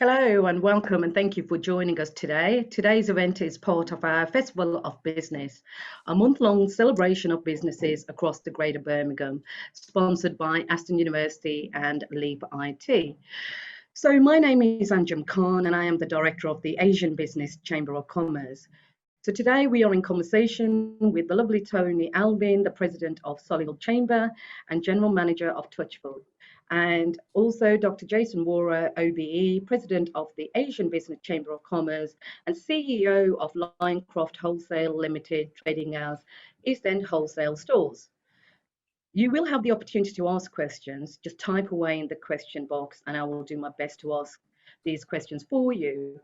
Hello and welcome, and thank you for joining us today. Today's event is part of our Festival of Business, a month-long celebration of businesses across the Greater Birmingham, sponsored by Aston University and Leap IT. So my name is Anjum Khan and I am the Director of the Asian Business Chamber of Commerce. So today we are in conversation with the lovely Tony Elvin, the President of Solihull Chamber and General Manager of Touchwood, and also Dr. Jason Wouhra, OBE, President of the Asian Business Chamber of Commerce and CEO of Lioncroft Wholesale Limited, trading as East End Wholesale Stores. You will have the opportunity to ask questions. Just type away in the question box and I will do my best to ask these questions for you.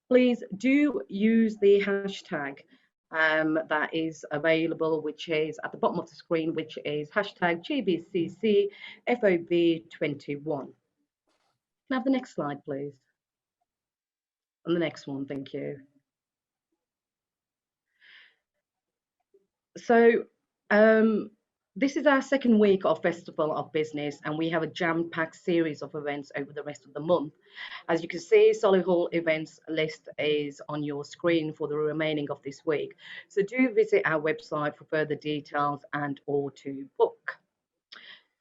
Please do use the hashtag that is available, which is at the bottom of the screen, which is hashtag GBCCFOB21. Can I have the next slide, please? And the next one, thank you. So, this is our second week of Festival of Business, and we have a jam-packed series of events over the rest of the month. As you can see, Solihull events list is on your screen for the remaining of this week. So do visit our website for further details and or to book.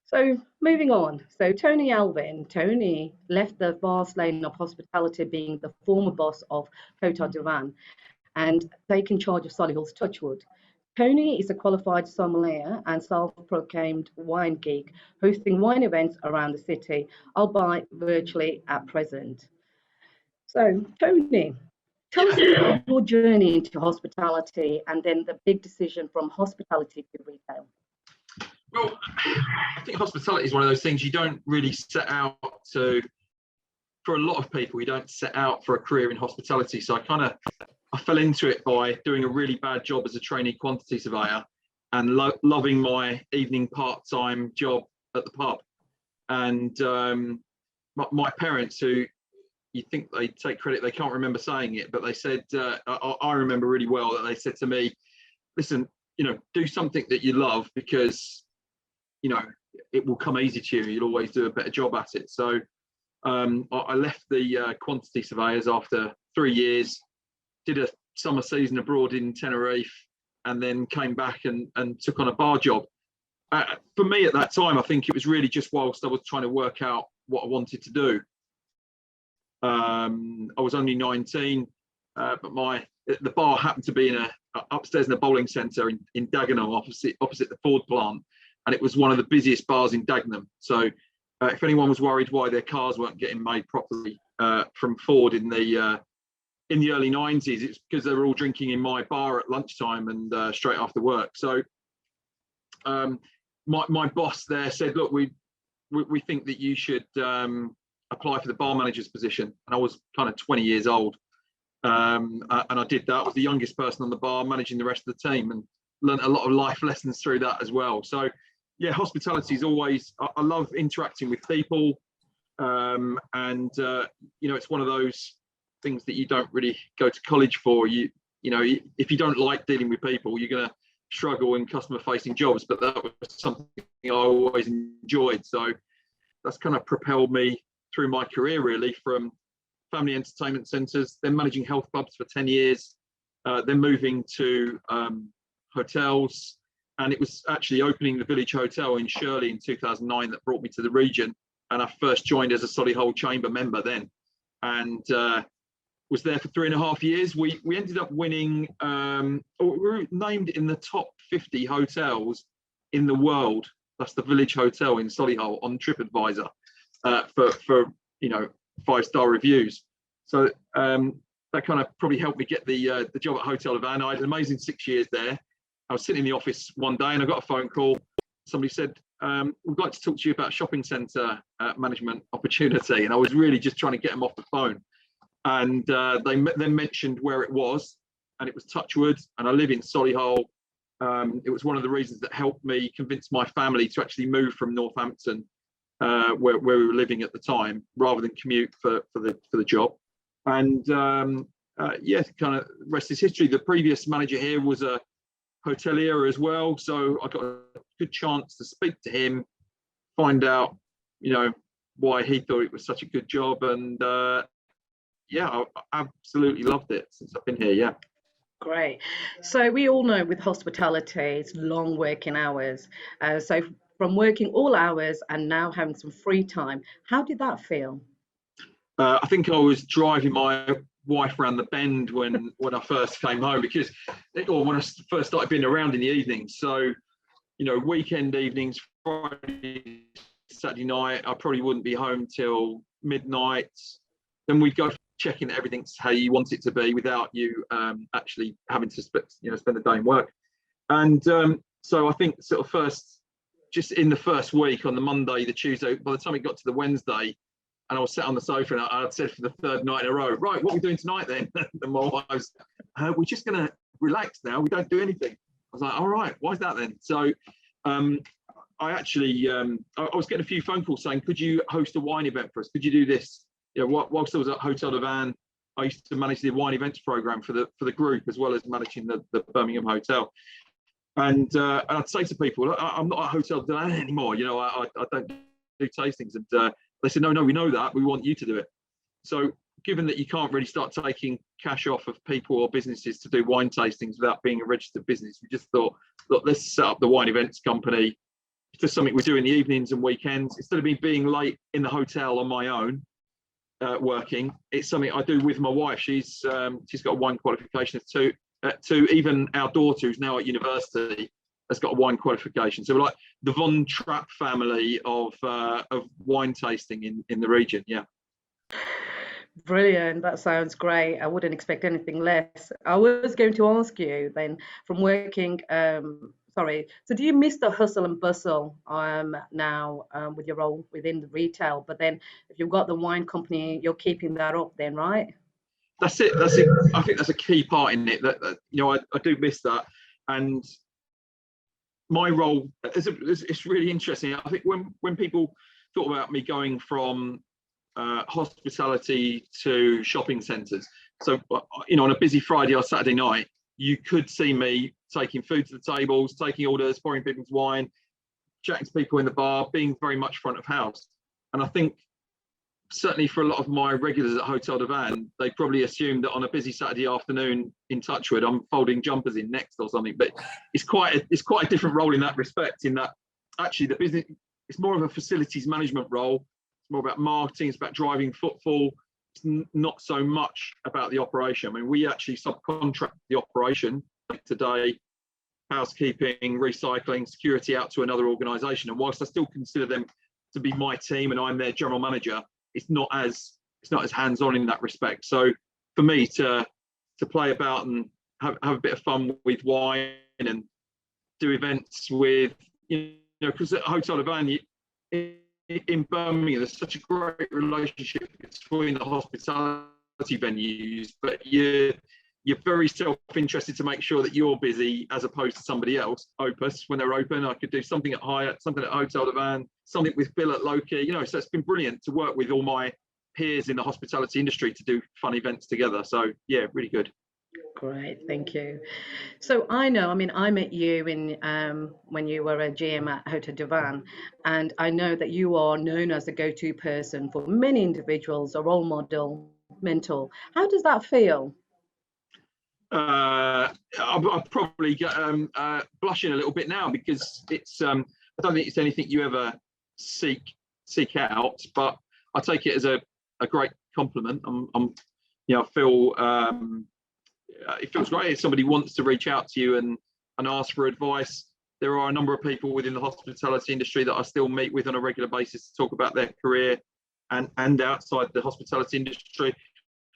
So moving on, so Tony Elvin. Tony left the vast lane of hospitality, being the former boss of Hotel Divan, and taking charge of Solihull's Touchwood. Tony is a qualified sommelier and self-proclaimed wine geek, hosting wine events around the city, albeit virtually at present. So, Tony, tell us about your journey into hospitality and then the big decision from hospitality to retail. Well, I think hospitality is one of those things you don't really set out to. For a lot of people, you don't set out for a career in hospitality. So I fell into it by doing a really bad job as a trainee quantity surveyor and loving my evening part-time job at the pub. And my parents, who you think they take credit, they can't remember saying it, but they said, I remember really well that they said to me, listen, do something that you love because, it will come easy to you. You'll always do a better job at it. So I left the quantity surveyors after 3 years, did a summer season abroad in Tenerife, and then came back and took on a bar job. For me at that time, I think it was really just whilst I was trying to work out what I wanted to do. I was only 19, but the bar happened to be upstairs in a bowling centre in Dagenham, opposite the Ford plant, and it was one of the busiest bars in Dagenham. So if anyone was worried why their cars weren't getting made properly from Ford in the early 90s, it's because they were all drinking in my bar at lunchtime and straight after work. So my boss there said, look, we think that you should apply for the bar manager's position. And I was kind of 20 years old. And I did that. I was the youngest person on the bar, managing the rest of the team, and learned a lot of life lessons through that as well. So yeah, hospitality is always, I love interacting with people. It's one of those things that you don't really go to college for. If you don't like dealing with people, you're going to struggle in customer facing jobs, but that was something I always enjoyed. So that's kind of propelled me through my career, really, from family entertainment centres, then managing health pubs for 10 years, then moving to hotels. And it was actually opening the Village Hotel in Shirley in 2009 that brought me to the region. And I first joined as a Solihull Chamber member then, and was there for 3.5 years. We ended up winning, we were named in the top 50 hotels in the world. That's the Village Hotel in Solihull on TripAdvisor for 5-star reviews. So that kind of probably helped me get the job at Hotel Divan. I had an amazing 6 years there. I was sitting in the office one day and I got a phone call. Somebody said, we'd like to talk to you about shopping centre management opportunity. And I was really just trying to get them off the phone. And they then mentioned where it was, and it was Touchwood, and I live in Solihull. It was one of the reasons that helped me convince my family to actually move from Northampton, where we were living at the time, rather than commute for the job. And kind of rest is history. The previous manager here was a hotelier as well, so I got a good chance to speak to him, find out, why he thought it was such a good job, and yeah, I absolutely loved it since I've been here. Yeah. Great. So we all know with hospitality, it's long working hours. So from working all hours and now having some free time, how did that feel? I think I was driving my wife around the bend when I first came home, because, or when I first started being around in the evenings. So, you know, weekend evenings, Friday, Saturday night, I probably wouldn't be home till midnight. Then we'd go checking that everything's how you want it to be without you actually having to spend the day in work. And so I think sort of just in the first week, on the Monday, the Tuesday, by the time it got to the Wednesday, and I was sat on the sofa, and I'd said for the third night in a row, right, what are we doing tonight then? And my wife was, we're just going to relax now. We don't do anything. I was like, all right, why is that then? So I actually, I was getting a few phone calls saying, could you host a wine event for us? Could you do this? You know, whilst I was at Hotel de Van, I used to manage the wine events program for the group, as well as managing the Birmingham hotel. And I'd say to people, I'm not at Hotel de Van anymore. You know, I don't do tastings. And they said, no, we know that. We want you to do it. So given that you can't really start taking cash off of people or businesses to do wine tastings without being a registered business, we just thought, look, let's set up the wine events company. It's just something we do in the evenings and weekends. Instead of me being late in the hotel on my own, working, it's something I do with my wife. She's got a wine qualification to even our daughter, who's now at university, has got a wine qualification. So we're like the Von Trapp family of wine tasting in the region. Yeah. Brilliant. That sounds great. I wouldn't expect anything less. I was going to ask you then, from working, so do you miss the hustle and bustle now with your role within the retail? But then if you've got the wine company, you're keeping that up then, right? That's it. I think that's a key part in it. That you know, I do miss that. And my role it's really interesting. I think when people thought about me going from hospitality to shopping centres, so you know, on a busy Friday or Saturday night, you could see me taking food to the tables, taking orders, pouring people's wine, chatting to people in the bar, being very much front of house. And I think certainly for a lot of my regulars at Hotel de Van, they probably assumed that on a busy Saturday afternoon in Touchwood, I'm folding jumpers in Next or something. But it's quite a different role in that respect, in that actually the business, it's more of a facilities management role. It's more about marketing, it's about driving footfall. It's not so much about the operation. I mean, we actually subcontract the operation today, housekeeping, recycling, security, out to another organisation. And whilst I still consider them to be my team and I'm their general manager, it's not as hands-on in that respect. So for me to play about and have a bit of fun with wine and do events with, you know, because at Hotel de Van in Birmingham, there's such a great relationship between the hospitality venues, but you're very self-interested to make sure that you're busy as opposed to somebody else. Opus, when they're open, I could do something at Hyatt, something at Hotel de Van, something with Bill at Loki, you know, so it's been brilliant to work with all my peers in the hospitality industry to do fun events together. So yeah, really good. Great, thank you. So I mean, I met you when you were a GM at Hotel de Van, and I know that you are known as a go-to person for many individuals, a role model, mentor. How does that feel? I'll probably get blushing a little bit now, because it's I don't think it's anything you ever seek out, but I take it as a great compliment. You know, I feel it feels great if somebody wants to reach out to you and ask for advice. There are a number of people within the hospitality industry that I still meet with on a regular basis to talk about their career and outside the hospitality industry.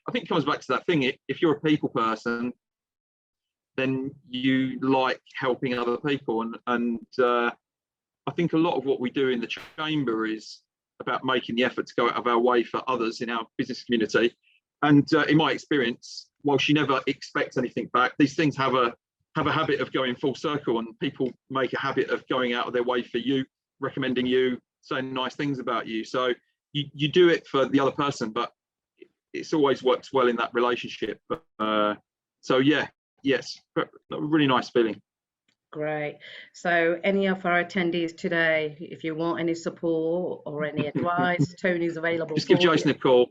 I think it comes back to that thing. If you're a people person, then you like helping other people. And I think a lot of what we do in the chamber is about making the effort to go out of our way for others in our business community. And in my experience, whilst you never expect anything back, these things have a habit of going full circle, and people make a habit of going out of their way for you, recommending you, saying nice things about you. So you do it for the other person, but it's always works well in that relationship. So yeah, yes, a really nice feeling. Great. So any of our attendees today, if you want any support or any advice, Tony's available Just give for Jason you. a call.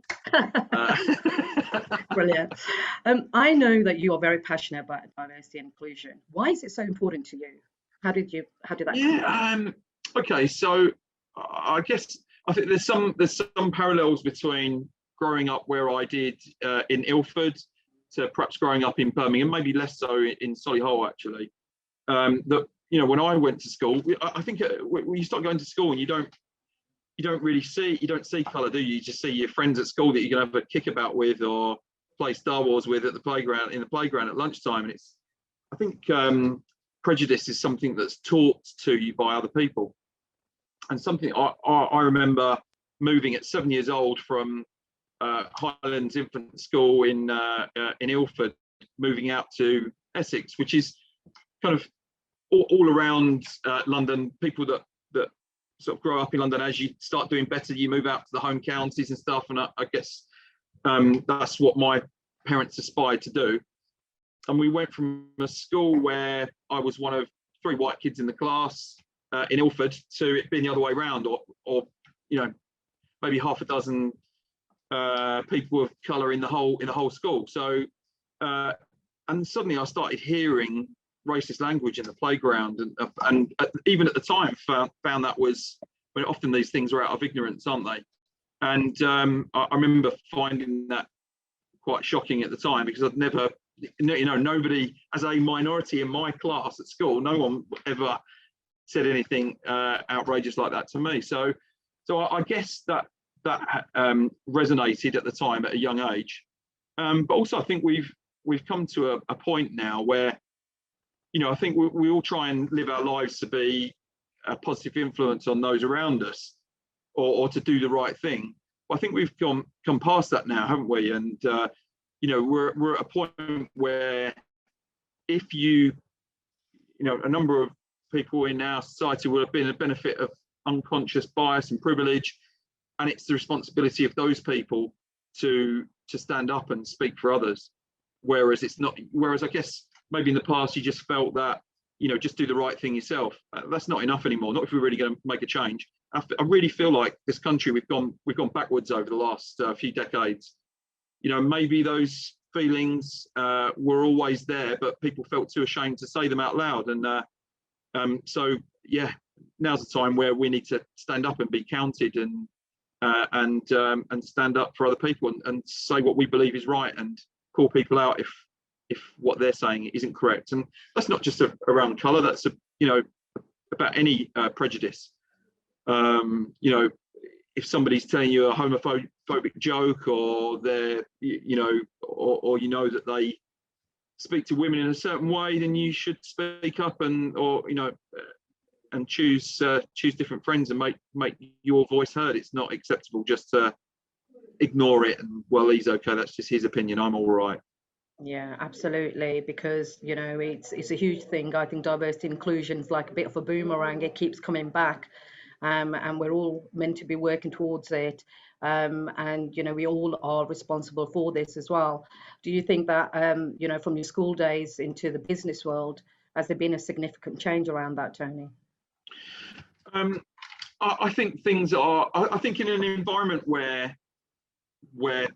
Brilliant. I know that you are very passionate about diversity and inclusion. Why is it so important to you? How did that come about? Okay, so I guess I think there's some parallels between growing up where I did in Ilford to perhaps growing up in Birmingham, maybe less so in Solihull actually. That, you know, when I went to school, I think when you start going to school and you don't really see colour, do you? You just see your friends at school that you're gonna have a kickabout with or play Star Wars with at the playground at lunchtime. And I think prejudice is something that's taught to you by other people, and something I remember moving at 7 years old from Highlands Infant School in Ilford, moving out to Essex, which is kind of all around London. People that sort of grow up in London, as you start doing better, you move out to the home counties and stuff. And I guess that's what my parents aspired to do. And we went from a school where I was one of 3 white kids in the class in Ilford to it being the other way around, or you know, maybe half a dozen people of colour in the whole school. So and suddenly I started hearing racist language in the playground, and even at the time found that was, when often these things are out of ignorance, aren't they? And I remember finding that quite shocking at the time, because I'd never, you know, nobody, as a minority in my class at school, no one ever said anything outrageous like that to me. So I guess that resonated at the time at a young age. But also I think we've come to a point now where, you know, I think we all try and live our lives to be a positive influence on those around us, or to do the right thing. But I think we've come past that now, haven't we? And you know, we're at a point where if you know, a number of people in our society will have been a benefit of unconscious bias and privilege, and it's the responsibility of those people to stand up and speak for others. Whereas I guess maybe in the past you just felt that, you know, just do the right thing yourself. That's not enough anymore. Not if we're really going to make a change. I really feel like this country, we've gone backwards over the last few decades. You know, maybe those feelings were always there, but people felt too ashamed to say them out loud. And so yeah, now's the time where we need to stand up and be counted, and stand up for other people, and say what we believe is right, and call people out if what they're saying isn't correct. And that's not just around colour, that's you know, about any prejudice. You know, if somebody's telling you a homophobic joke, or they're, you know, or you know that they speak to women in a certain way, then you should speak up, or you know, and choose different friends and make your voice heard. It's not acceptable just to ignore it and, well, he's okay, that's just his opinion, I'm all right. Yeah, absolutely, because you know, it's a huge thing. I think diversity and inclusion is like a bit of a boomerang. It keeps coming back, and we're all meant to be working towards it. And you know, we all are responsible for this as well. Do you think that you know, from your school days into the business world, has there been a significant change around that, Tony? I think things are. I think in an environment where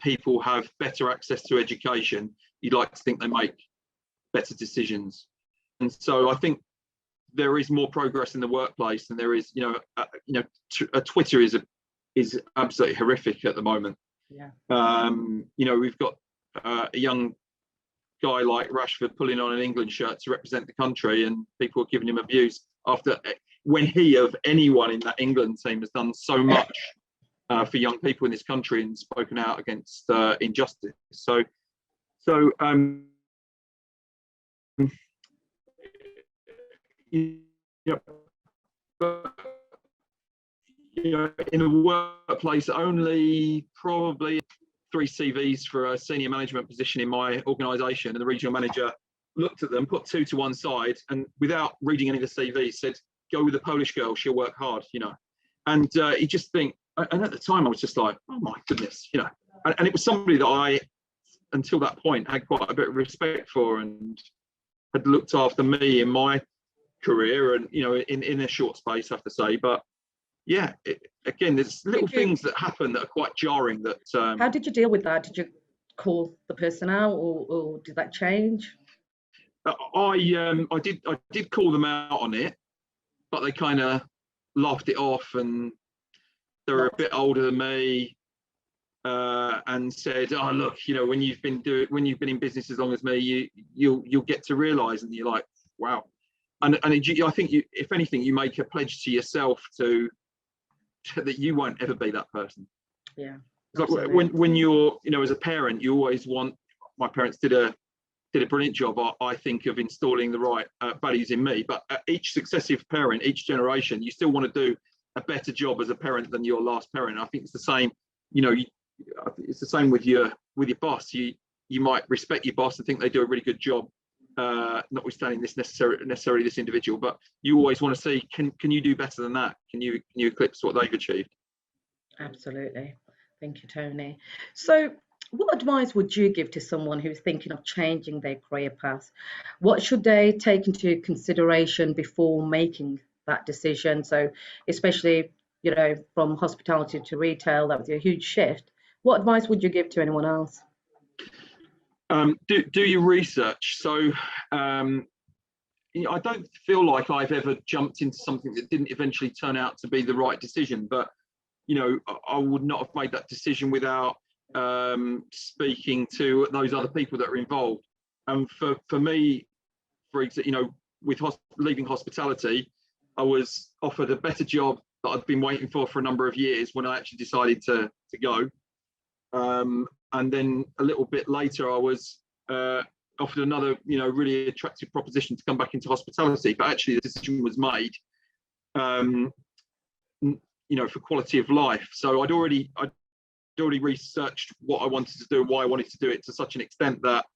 people have better access to education, you'd like to think they make better decisions. And so I think there is more progress in the workplace than there is, you know, Twitter is absolutely horrific at the moment. Yeah. You know, we've got a young guy like Rashford pulling on an England shirt to represent the country, and people are giving him abuse when he, of anyone in that England team, has done so much for young people in this country and spoken out against injustice. So you know, but, you know, in a workplace, only probably 3 CVs for a senior management position in my organisation, and the regional manager looked at them, put 2 to one side, and without reading any of the CVs said, "Go with the Polish girl, she'll work hard," you know. And you just think, and at the time I was just like, oh my goodness, you know. And it was somebody that I, until that point, had quite a bit of respect for, and had looked after me in my career, and in a short space, I have to say. But yeah, again, there's little things that happen that are quite jarring. That how did you deal with that? Did you call the person out, or did that change? I did call them out on it, but they kind of laughed it off, and they were a bit older than me, and said, "Oh, look, when you've been in business as long as me, you'll get to realise." And you're like, "Wow." And I think if anything, you make a pledge to yourself that you won't ever be that person. Yeah. Like when you're, as a parent, you always want. My parents did a brilliant job, I think, of installing the right values in me. But each successive parent, each generation, you still want to do a better job as a parent than your last parent. I think it's the same. It's the same with your boss. You might respect your boss and think they do a really good job, notwithstanding this necessarily this individual. But you always want to see, can you do better than that? Can you eclipse what they've achieved? Absolutely. Thank you, Tony. So, what advice would you give to someone who's thinking of changing their career path? What should they take into consideration before making that decision? So, especially, from hospitality to retail, that was a huge shift. What advice would you give to anyone else? Do your research. So, I don't feel like I've ever jumped into something that didn't eventually turn out to be the right decision. But, I would not have made that decision without speaking to those other people that are involved. And for me, for example, with leaving hospitality, I was offered a better job that I'd been waiting for a number of years when I actually decided to go. And then a little bit later, I was offered another, really attractive proposition to come back into hospitality. But actually, the decision was made, for quality of life. So I'd already researched what I wanted to do and why I wanted to do it to such an extent that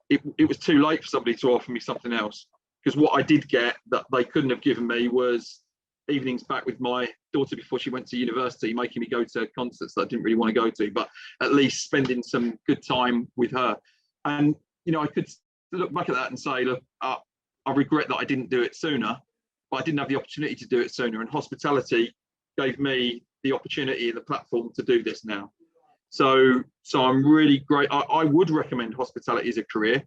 it was too late for somebody to offer me something else. Because what I did get that they couldn't have given me was evenings back with my daughter before she went to university, making me go to concerts that I didn't really want to go to, but at least spending some good time with her. And, I could look back at that and say, look, I regret that I didn't do it sooner, but I didn't have the opportunity to do it sooner. And hospitality gave me the opportunity and the platform to do this now. So I'm really great. I would recommend hospitality as a career.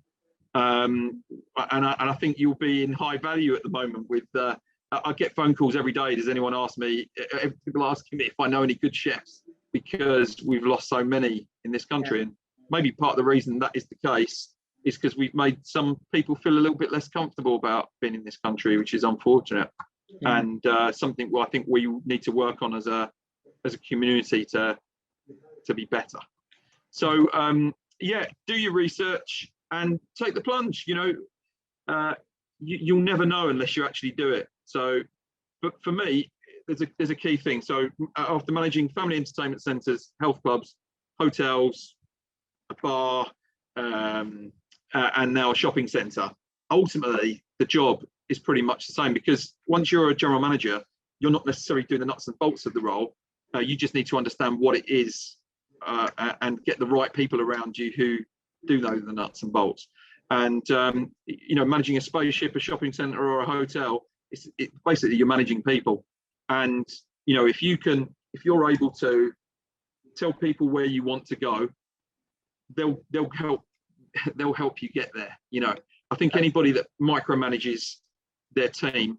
And I think you'll be in high value at the moment with, I get phone calls every day. Does anyone ask me, people asking me if I know any good chefs, because we've lost so many in this country. Yeah. And maybe part of the reason that is the case is because we've made some people feel a little bit less comfortable about being in this country, which is unfortunate. Yeah. And something I think we need to work on as a community to be better. So do your research and take the plunge. You'll never know unless you actually do it. So, but for me, there's a key thing. So after managing family entertainment centres, health clubs, hotels, a bar, and now a shopping centre, ultimately the job is pretty much the same, because once you're a general manager, you're not necessarily doing the nuts and bolts of the role. You just need to understand what it is and get the right people around you who do know the nuts and bolts. And managing a spaceship, a shopping centre, or a hotel, it's basically you're managing people. And if you're able to tell people where you want to go, they'll help you get there. I think anybody that micromanages their team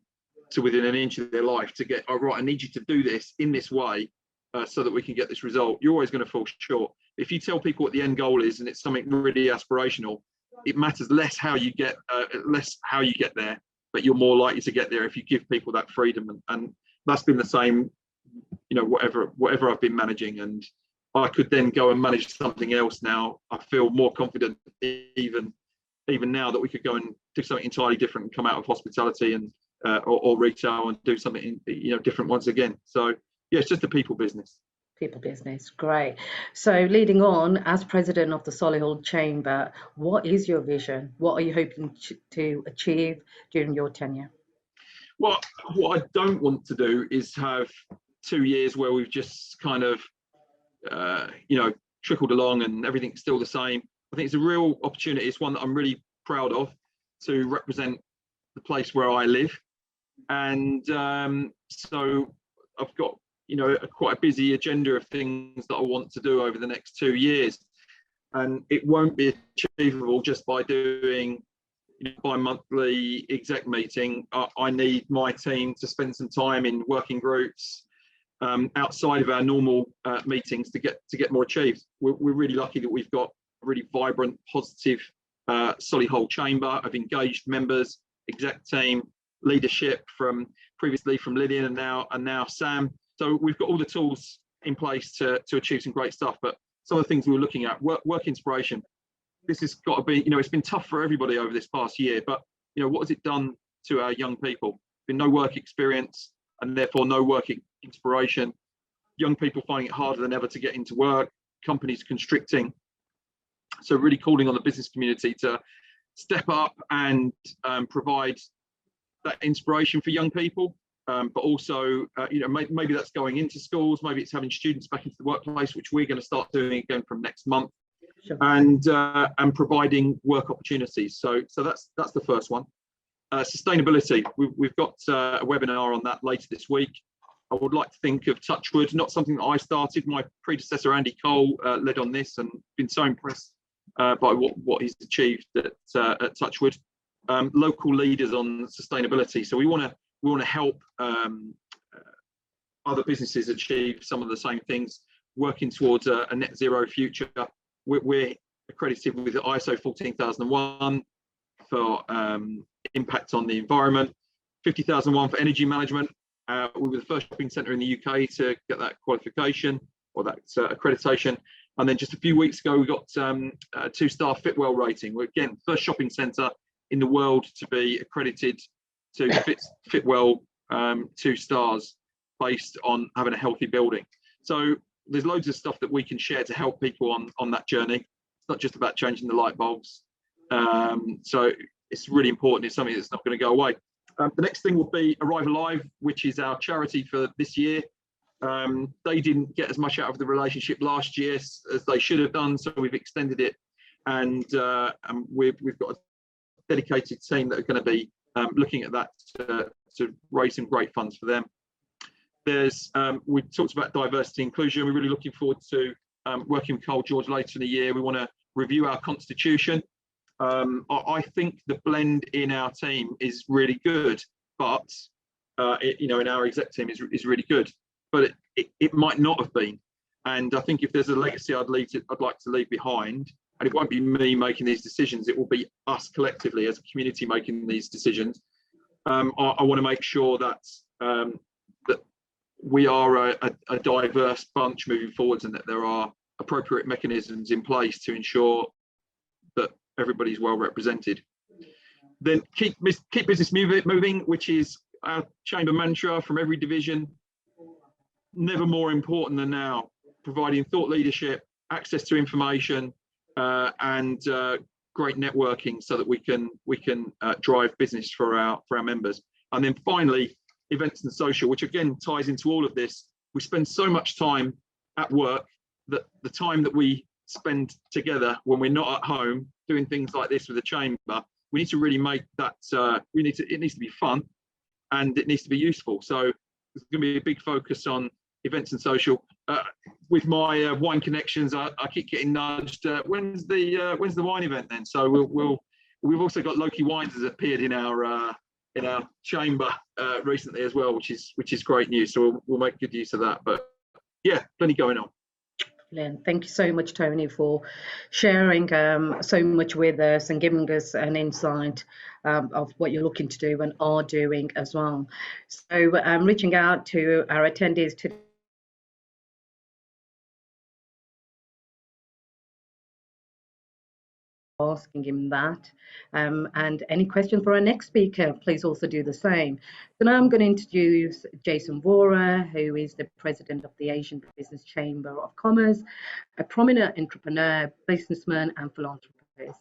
to within an inch of their life to get, oh, right, I need you to do this in this way so that we can get this result, you're always going to fall short. If you tell people what the end goal is and it's something really aspirational, it matters less how you get there, but you're more likely to get there if you give people that freedom. And that's been the same, whatever I've been managing. And I could then go and manage something else now. I feel more confident even now that we could go and do something entirely different and come out of hospitality and or retail and do something different once again. So yeah, it's just a people business. People business, great. So leading on, as president of the Solihull Chamber, what is your vision? What are you hoping to achieve during your tenure? Well, what I don't want to do is have 2 years where we've just kind of trickled along and everything's still the same. I think it's a real opportunity. It's one that I'm really proud of, to represent the place where I live And so I've got, you know, quite a busy agenda of things that I want to do over the next 2 years. And it won't be achievable just by doing, you know, bi-monthly exec meeting. I need my team to spend some time in working groups outside of our normal meetings to get more achieved. We're really lucky that we've got a really vibrant, positive Solihull Chamber of engaged members, exec team, leadership from previously from Lillian and now Sam. So we've got all the tools in place to achieve some great stuff. But some of the things we were looking at, work inspiration. This has got to be, you know, it's been tough for everybody over this past year, but, you know, what has it done to our young people? Been no work experience and therefore no work inspiration. Young people finding it harder than ever to get into work, companies constricting. So really calling on the business community to step up and provide that inspiration for young people, but also, you know, maybe that's going into schools, maybe it's having students back into the workplace, which we're going to start doing again from next month. Sure. And providing work opportunities. So that's the first one. Sustainability. We've got a webinar on that later this week. I would like to think of Touchwood, not something that I started. My predecessor Andy Cole led on this, and been so impressed by what he's achieved at Touchwood. Local leaders on sustainability. So we want to help other businesses achieve some of the same things, working towards a net zero future. We're accredited with the ISO 14001 for impact on the environment, 50001 for energy management. We were the first shopping centre in the UK to get that qualification or that accreditation. And then just a few weeks ago, we got a 2-star Fitwell rating. We're again first shopping centre in the world to be accredited to Fitwell 2 stars based on having a healthy building. So there's loads of stuff that we can share to help people on that journey. It's not just about changing the light bulbs. So it's really important. It's something that's not going to go away. The next thing will be Arrive Alive, which is our charity for this year. They didn't get as much out of the relationship last year as they should have done, so we've extended it, and we've got a dedicated team that are going to be looking at that to raise some great funds for them. There's we talked about diversity inclusion. We're really looking forward to working with Carl George later in the year. We want to review our constitution. I think the blend in our team is really good, but you know, in our exec team is really good, but it might not have been. And I think if there's a legacy I'd like to leave behind, and it won't be me making these decisions, it will be us collectively as a community making these decisions. I want to make sure that that we are a diverse bunch moving forwards, and that there are appropriate mechanisms in place to ensure that everybody's well represented. Then keep business moving, which is our chamber mantra from every division. Never more important than now. Providing thought leadership, access to information, and great networking, so that we can drive business for our members. And then finally, events and social, which again ties into all of this. We spend so much time at work that the time that we spend together when we're not at home doing things like this with the chamber, we need to really make that it needs to be fun, and it needs to be useful. So there's going to be a big focus on events and social. With my wine connections, I keep getting nudged. When's the wine event then? So we've also got Loki Wines has appeared in our chamber recently as well, which is great news. So we'll make good use of that. But yeah, plenty going on. Thank you so much, Tony, for sharing so much with us and giving us an insight of what you're looking to do and are doing as well. So reaching out to our attendees today, asking him that, and any question for our next speaker, please also do the same. So now I'm going to introduce Jason Wouhra, who is the president of the Asian Business Chamber of Commerce, a prominent entrepreneur, businessman and philanthropist.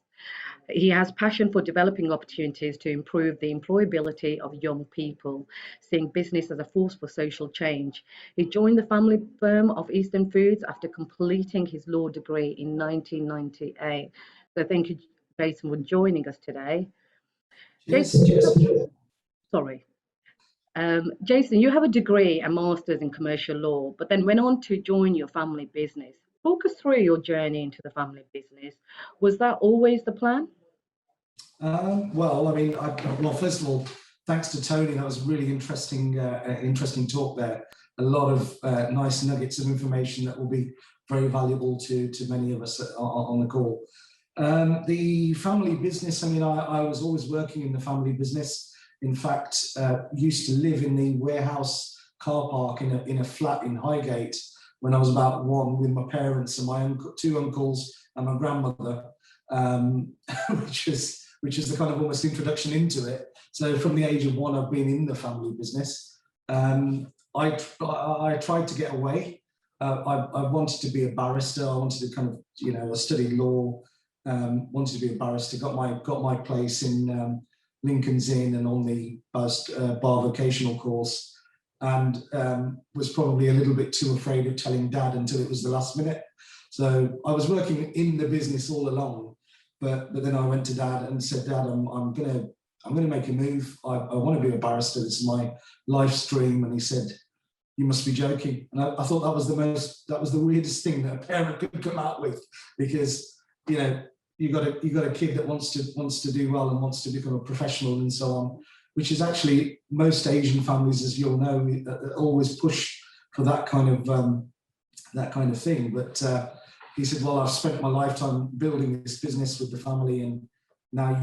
He has passion for developing opportunities to improve the employability of young people, seeing business as a force for social change. He joined the family firm of Eastern Foods after completing his law degree in 1998. So thank you, Jason, for joining us today. Yes, Jason, sorry. Jason, you have a degree and master's in commercial law, but then went on to join your family business. Talk us through your journey into the family business. Was that always the plan? Well, I mean, well, first of all, thanks to Tony. That was a really interesting talk there. A lot of nice nuggets of information that will be very valuable to many of us on the call. The family business, I mean, I was always working in the family business. In fact, used to live in the warehouse car park in a flat in Highgate when I was about 1 with my parents and my two uncles and my grandmother, which is the kind of almost introduction into it. So from the age of 1, I've been in the family business. I tried to get away. I wanted to be a barrister. I wanted to kind of, I studied law, wanted to be a barrister, got my place in Lincoln's Inn and on the bar vocational course, and was probably a little bit too afraid of telling Dad until it was the last minute. So I was working in the business all along, but then I went to Dad and said, Dad, I'm gonna make a move. I want to be a barrister. This is my life's dream. And he said, you must be joking. And I thought that was the weirdest thing that a parent could come out with, because you got a kid that wants to do well and wants to become a professional and so on, which is actually most Asian families, as you'll know, always push for that kind of thing. But he said, well, I've spent my lifetime building this business with the family, and now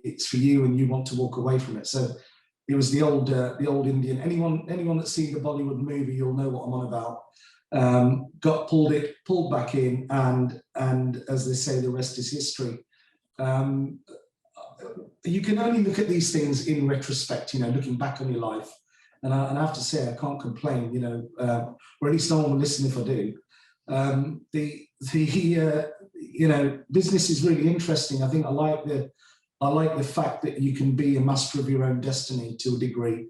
it's for you, and you want to walk away from it. So it was the old Indian. Anyone that's seen the Bollywood movie, you'll know what I'm on about. Got pulled back in, and as they say, the rest is history. You can only look at these things in retrospect, looking back on your life, and I have to say I can't complain, or at least no one will listen if I do. Business is really interesting. I think I like the fact that you can be a master of your own destiny to a degree.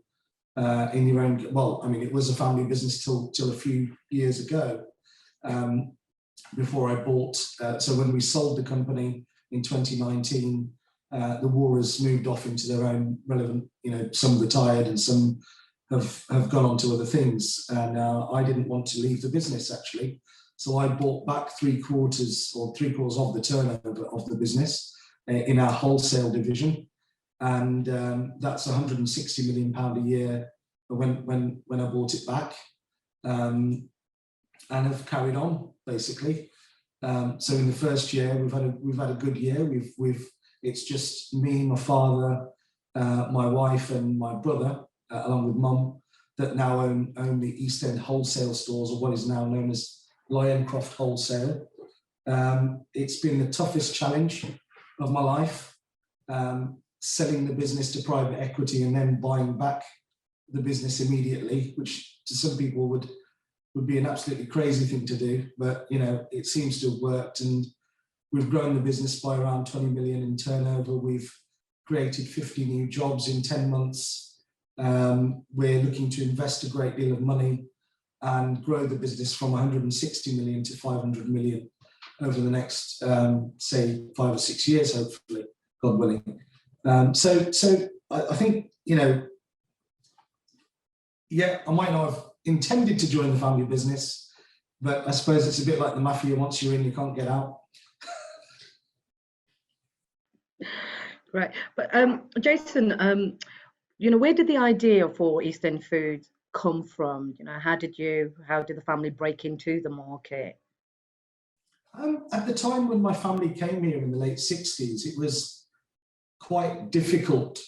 In your own, well, I mean, it was a family business till a few years ago, before I bought. So when we sold the company in 2019, the Wouhras moved off into their own relevant. Some retired and some have gone on to other things. And I didn't want to leave the business, actually, so I bought back 3/4 of the turnover of the business in our wholesale division. And that's £160 million a year when I bought it back, and have carried on basically. So in the first year, we've had a good year. It's just me, my father, my wife, and my brother, along with Mum, that now own the East End wholesale stores, or what is now known as Lioncroft Wholesale. It's been the toughest challenge of my life. Selling the business to private equity and then buying back the business immediately, which to some people would be an absolutely crazy thing to do, but it seems to have worked, and we've grown the business by around 20 million in turnover. We've created 50 new jobs in 10 months. We're looking to invest a great deal of money and grow the business from 160 million to 500 million over the next, say, 5 or 6 years, hopefully, God willing. So I think, I might not have intended to join the family business, but I suppose it's a bit like the mafia. Once you're in, you can't get out. Right. But Jason, where did the idea for East End Foods come from? How did the family break into the market? At the time when my family came here in the late 60s, it was quite difficult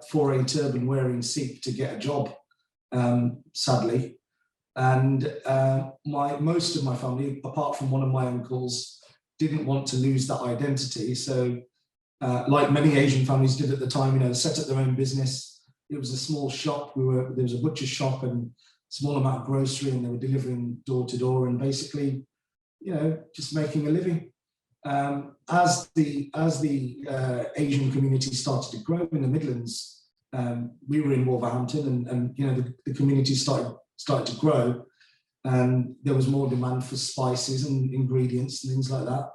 for a turban-wearing Sikh to get a job, sadly. And most of my family, apart from one of my uncles, didn't want to lose that identity. So, like many Asian families did at the time, set up their own business. It was a small shop. There was a butcher shop and a small amount of grocery, and they were delivering door to door and basically, just making a living. As the Asian community started to grow in the Midlands, we were in Wolverhampton, and the community started to grow, and there was more demand for spices and ingredients and things like that,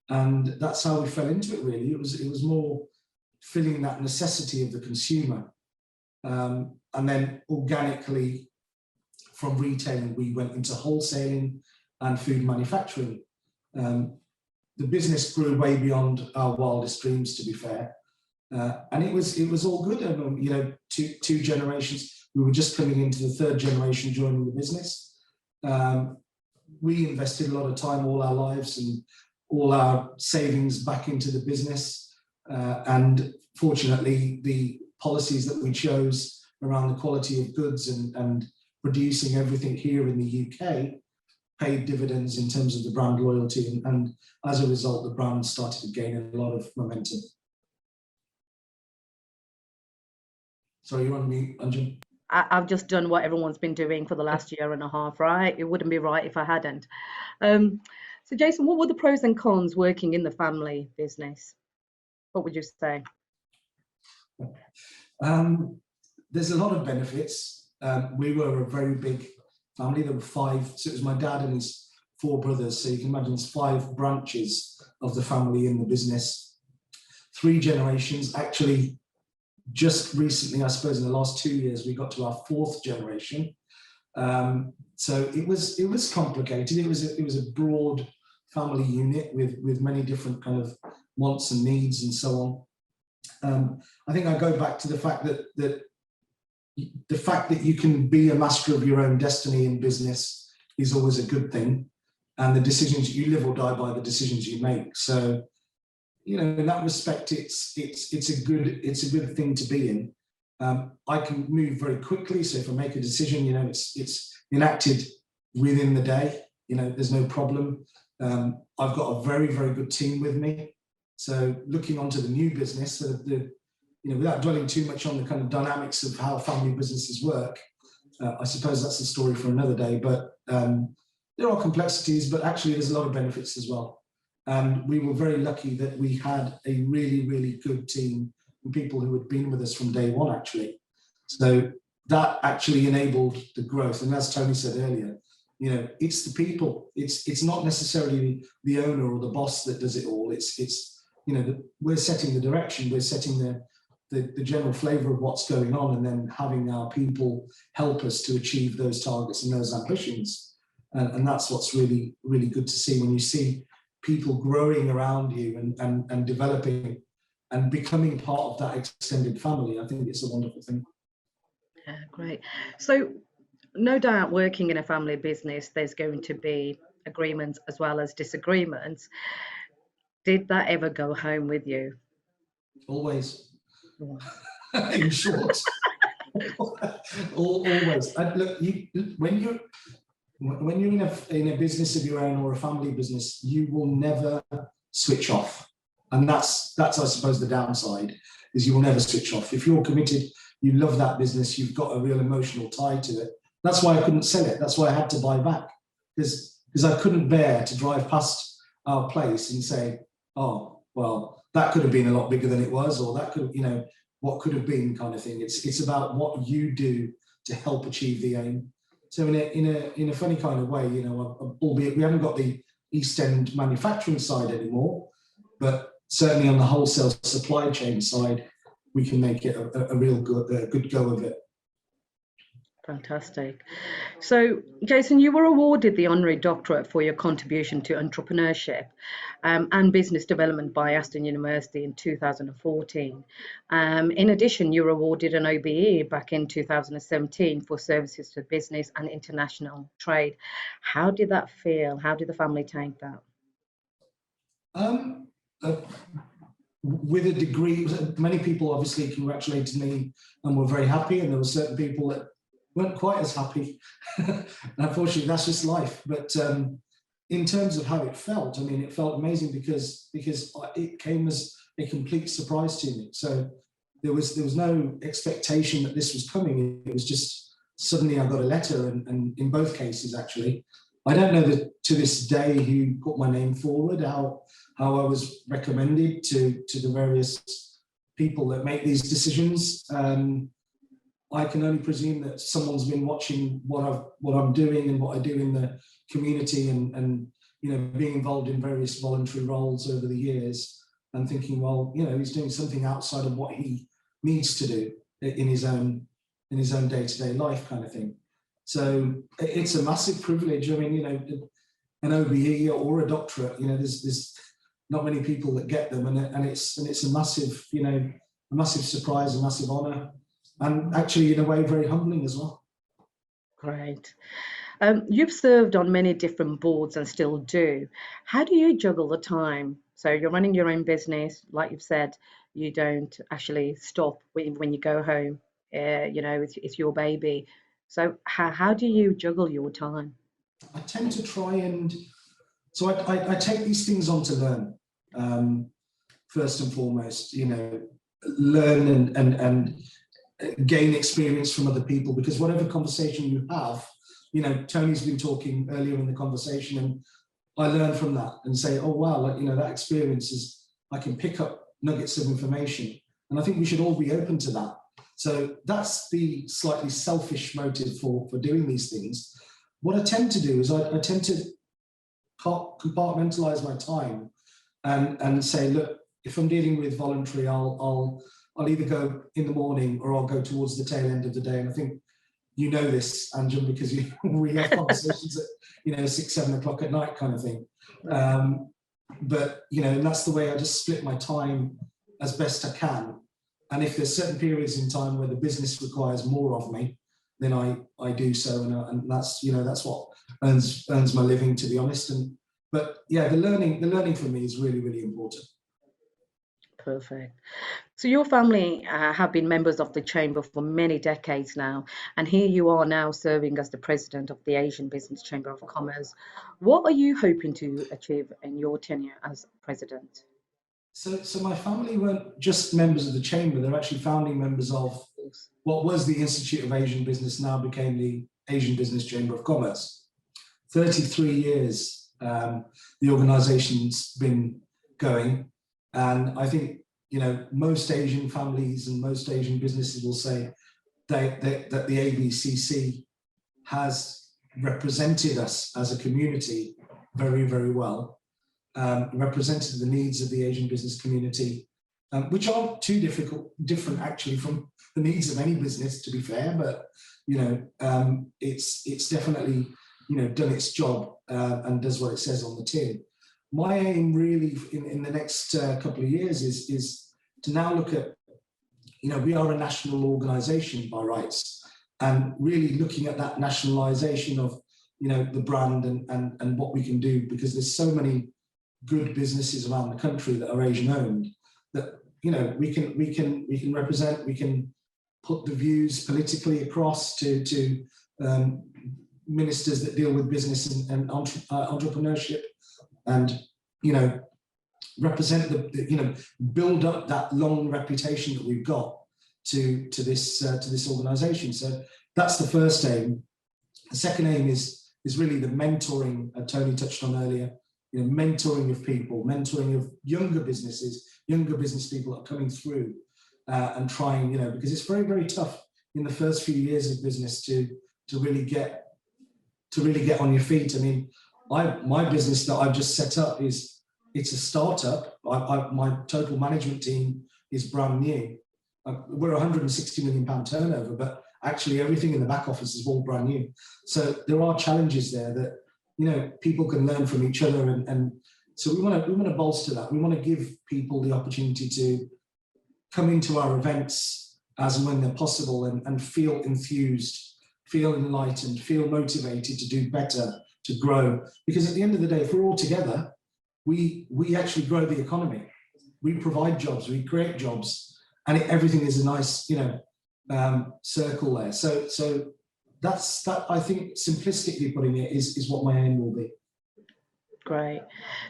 and that's how we fell into it. Really, it was more filling that necessity of the consumer. And then organically from retailing, we went into wholesaling and food manufacturing. The business grew way beyond our wildest dreams, to be fair. And it was all good. You know, two generations. We were just coming into the third generation joining the business. We invested a lot of time, all our lives and all our savings back into the business. And fortunately, the policies that we chose around the quality of goods and producing everything here in the UK paid dividends in terms of the brand loyalty. And as a result, the brand started to gain a lot of momentum. Sorry, you're on mute, Anjum. I've just done what everyone's been doing for the last year and a half, right? It wouldn't be right if I hadn't. So Jason, what were the pros and cons working in the family business? What would you say? There's a lot of benefits. We were a very big family. There were 5, so it was my dad and his 4 brothers. So you can imagine there's 5 branches of the family in the business. 3 generations. Actually, just recently, I suppose in the last 2 years, we got to our 4th generation. So it was complicated. It was a broad family unit with many different kind of wants and needs and so on. I think I go back to the fact that you can be a master of your own destiny in business is always a good thing, and the decisions you live or die by the decisions you make. So, you know, in that respect, it's a good thing to be in. I can move very quickly, so if I make a decision, you know, it's enacted within the day. You know, there's no problem. I've got a very, very good team with me. So looking onto the new business, you know, without dwelling too much on the kind of dynamics of how family businesses work, I suppose that's a story for another day. But there are complexities, but actually there's a lot of benefits as well. And we were very lucky that we had a really, really good team and people who had been with us from day one, actually. So that actually enabled the growth. And as Tony said earlier, you know, it's the people. It's not necessarily the owner or the boss that does it all. It's you know, we're setting the direction. We're setting the general flavour of what's going on, and then having our people help us to achieve those targets and those ambitions. And that's what's really, really good to see when you see people growing around you and developing and becoming part of that extended family. I think it's a wonderful thing. Yeah, great. So no doubt working in a family business, there's going to be agreements as well as disagreements. Did that ever go home with you? Always. In short. Always. Look, when you're in a business of your own or a family business, you will never switch off. And that's I suppose the downside, is you will never switch off. If you're committed, you love that business, you've got a real emotional tie to it. That's why I couldn't sell it. That's why I had to buy back, because I couldn't bear to drive past our place and say, oh, well, that could have been a lot bigger than it was, or that could, you know, what could have been, kind of thing. It's about what you do to help achieve the aim. So in a funny kind of way, you know, albeit we haven't got the East End manufacturing side anymore, but certainly on the wholesale supply chain side, we can make it a real good go of it. Fantastic. So, Jason, you were awarded the honorary doctorate for your contribution to entrepreneurship and business development by Aston University in 2014. In addition, you were awarded an OBE back in 2017 for services to business and international trade. How did that feel? How did the family take that? With a degree, many people obviously congratulated me and were very happy, and there were certain people that weren't quite as happy. Unfortunately, that's just life. But in terms of how it felt, I mean, it felt amazing because it came as a complete surprise to me. So there was no expectation that this was coming. It was just suddenly I got a letter, and in both cases, actually, I don't know that to this day who put my name forward, how I was recommended to the various people that make these decisions. I can only presume that someone's been watching what I'm doing and what I do in the community, and you know, being involved in various voluntary roles over the years, and thinking, well, you know, he's doing something outside of what he needs to do in his own in his own day-to-day life kind of thing. So it's a massive privilege. I mean, you know, an OBE or a doctorate, you know, there's not many people that get them, and it's a massive, you know, a massive surprise, a massive honour, and actually in a way very humbling as well. Great. You've served on many different boards and still do. How do you juggle the time? So you're running your own business, like you've said, you don't actually stop when you go home. You know, it's your baby. So how do you juggle your time? I tend to try and, so I take these things on to learn, first and foremost, you know, learn and gain experience from other people, because whatever conversation you have, you know, Tony's been talking earlier in the conversation, and I learn from that and say, oh wow, like, you know, that experience is, I can pick up nuggets of information, and I think we should all be open to that. So that's the slightly selfish motive for doing these things. What I tend to do is I tend to compartmentalize my time and say, look, if I'm dealing with voluntary, I'll either go in the morning or I'll go towards the tail end of the day. And I think you know this, Angela, because we have conversations at, you know, 6, 7 o'clock at night kind of thing. But, you know, and that's the way I just split my time as best I can. And if there's certain periods in time where the business requires more of me, then I do so. And that's, you know, that's what earns my living, to be honest. But yeah, the learning for me is really, really important. Perfect. So your family have been members of the Chamber for many decades now, and here you are now serving as the president of the Asian Business Chamber of Commerce. What are you hoping to achieve in your tenure as president? So my family weren't just members of the Chamber, they're actually founding members of what was the Institute of Asian Business, now became the Asian Business Chamber of Commerce. 33 years the organisation's been going, and I think, you know, most Asian families and most Asian businesses will say that the ABCC has represented us as a community very, very well, represented the needs of the Asian business community, which aren't too different actually from the needs of any business, to be fair, but, you know, it's definitely, you know, done its job and does what it says on the tin. My aim really in the next couple of years is to now look at, you know, we are a national organisation by rights, and really looking at that nationalisation of, you know, the brand and what we can do, because there's so many good businesses around the country that are Asian owned that, you know, we can represent, we can put the views politically across to ministers that deal with business and entrepreneurship, and, you know, represent the you know, build up that long reputation that we've got to this organisation. So that's the first aim. The second aim is really the mentoring Tony touched on earlier. You know, mentoring of people, mentoring of younger businesses, younger business people that are coming through, and trying, you know, because it's very, very tough in the first few years of business to really get on your feet. I mean, my business that I've just set up it's a startup. My total management team is brand new. We're a £160 million turnover, but actually everything in the back office is all brand new. So there are challenges there that, you know, people can learn from each other, and so we want to bolster that. We want to give people the opportunity to come into our events as and when they're possible and feel enthused, feel enlightened, feel motivated to do better, to grow. Because at the end of the day, if we're all together, we actually grow the economy. We provide jobs, we create jobs, and everything is a nice, you know, circle there. So that's that. I think simplistically putting it is what my aim will be. Great.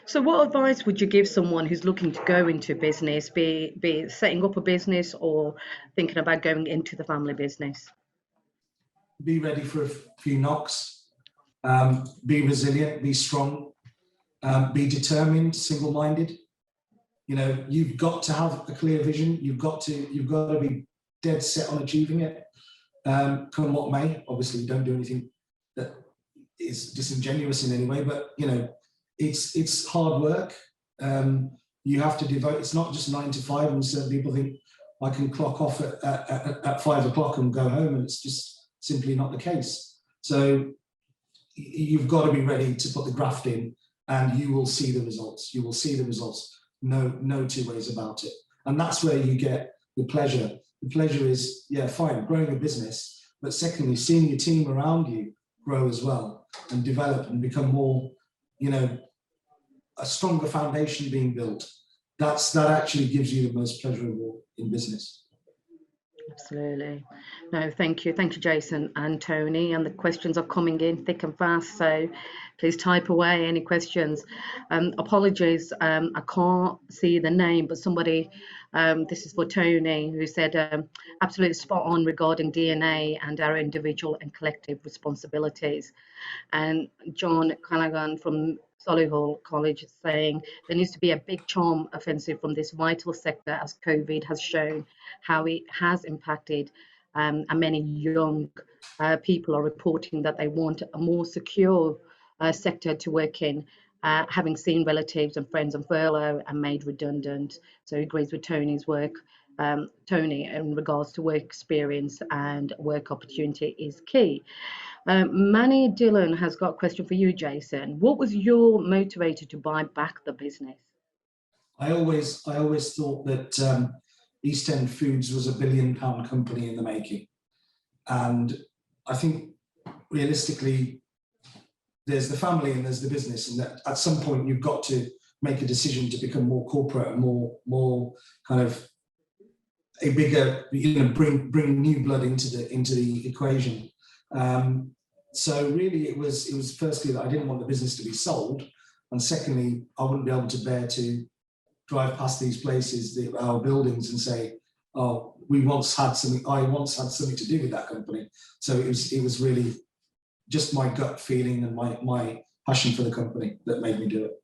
So what advice would you give someone who's looking to go into business, be it setting up a business or thinking about going into the family business? Be ready for a few knocks, be resilient, be strong, be determined, single-minded. You know, you've got to have a clear vision. You've got to be dead set on achieving it, come what may. Obviously, don't do anything that is disingenuous in any way, but, you know, it's hard work. You have to devote. It's not just 9 to 5, and certain people think, I can clock off at 5 o'clock and go home, and it's just simply not the case. So you've got to be ready to put the graft in, and you will see the results. You will see the results. No two ways about it. And that's where you get the pleasure. The pleasure is, yeah, fine, growing a business, but secondly, seeing your team around you grow as well and develop and become more, you know, a stronger foundation being built. That actually gives you the most pleasure of all in business. Absolutely. No, thank you. Thank you, Jason and Tony. And the questions are coming in thick and fast. So please type away any questions. Apologies, I can't see the name, but somebody, this is for Tony, who said, absolutely spot on regarding DNA and our individual and collective responsibilities. And John Callaghan from Solihull College is saying there needs to be a big charm offensive from this vital sector, as COVID has shown how it has impacted, and many young people are reporting that they want a more secure sector to work in, having seen relatives and friends on furlough and made redundant. So he agrees with Tony's work. Tony, in regards to work experience and work opportunity is key. Manny Dillon has got a question for you, Jason. What was your motivator to buy back the business? I always thought that East End Foods was £1 billion company in the making. And I think realistically, there's the family and there's the business, and that at some point you've got to make a decision to become more corporate and more kind of a bigger, you know, bring new blood into the equation. So really, it was firstly that I didn't want the business to be sold, and secondly, I wouldn't be able to bear to drive past these places, our buildings, and say, "Oh, I once had something to do with that company." So it was really just my gut feeling and my passion for the company that made me do it.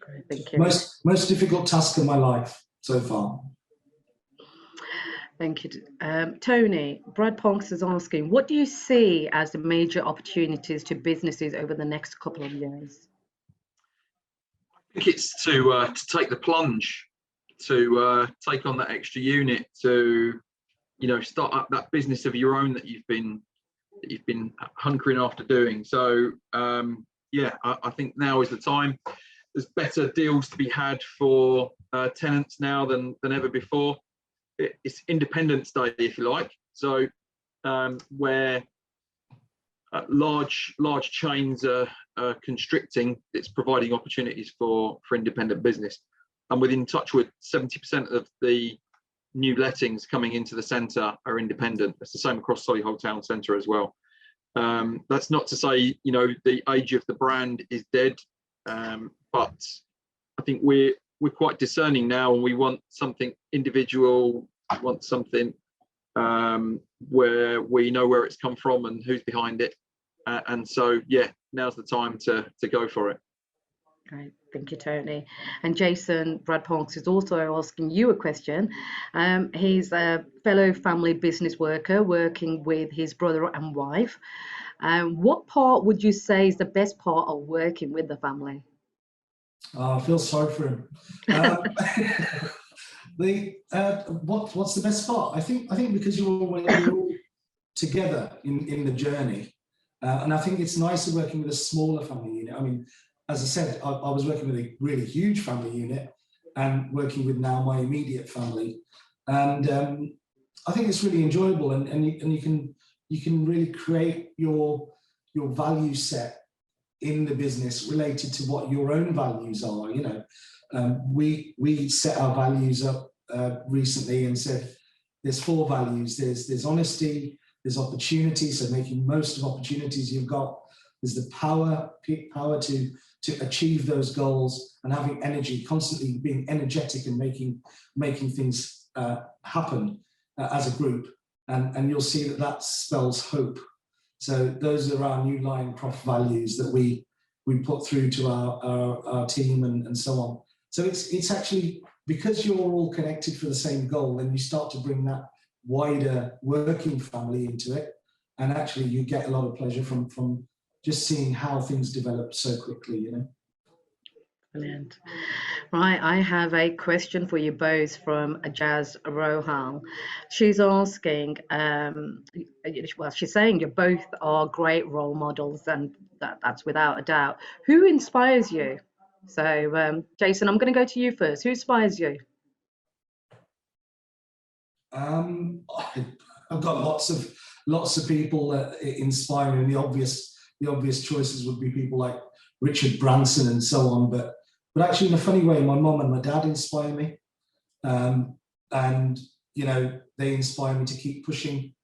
Great, thank you. Most difficult task of my life so far. Thank you. Tony, Brad Ponks is asking, what do you see as the major opportunities to businesses over the next couple of years? I think it's to take the plunge, to take on that extra unit, to, you know, start up that business of your own that you've been hunkering after doing. So yeah, I think now is the time. There's better deals to be had for tenants now than ever before. It's Independence Day, if you like. So where large chains are constricting, it's providing opportunities for independent business. And within Touchwood, 70% of the new lettings coming into the centre are independent. It's the same across Solihull Town Centre as well. That's not to say, you know, the age of the brand is dead, but I think we're quite discerning now, and we want something individual, want something where we know where it's come from and who's behind it. And so, yeah, now's the time to go for it. Great, thank you, Tony. And Jason, Brad Ponks is also asking you a question. He's a fellow family business worker working with his brother and wife. What part would you say is the best part of working with the family? Oh, I feel sorry for him. What's the best part? I think because you're all together in the journey, and I think it's nicer working with a smaller family unit. I mean, as I said, I was working with a really huge family unit and working with now my immediate family, and I think it's really enjoyable, and you can really create your value set in the business related to what your own values are. You know, we set our values up recently and said there's 4 values. There's honesty, there's opportunity, so making most of opportunities you've got. There's the power to achieve those goals, and having energy, constantly being energetic and making things happen as a group. And you'll see that spells hope. So those are our new line prof values that we put through to our team and so on. So it's actually, because you're all connected for the same goal, then you start to bring that wider working family into it, and actually you get a lot of pleasure from just seeing how things develop so quickly, you know. Brilliant. Right, I have a question for you both from Jazz Rohal. She's asking, well, she's saying you both are great role models, and that's without a doubt. Who inspires you? So, Jason, I'm going to go to you first. Who inspires you? I've got lots of people that inspire me. The obvious choices would be people like Richard Branson and so on, but actually in a funny way, my mum and my dad inspire me, and you know, they inspire me to keep pushing.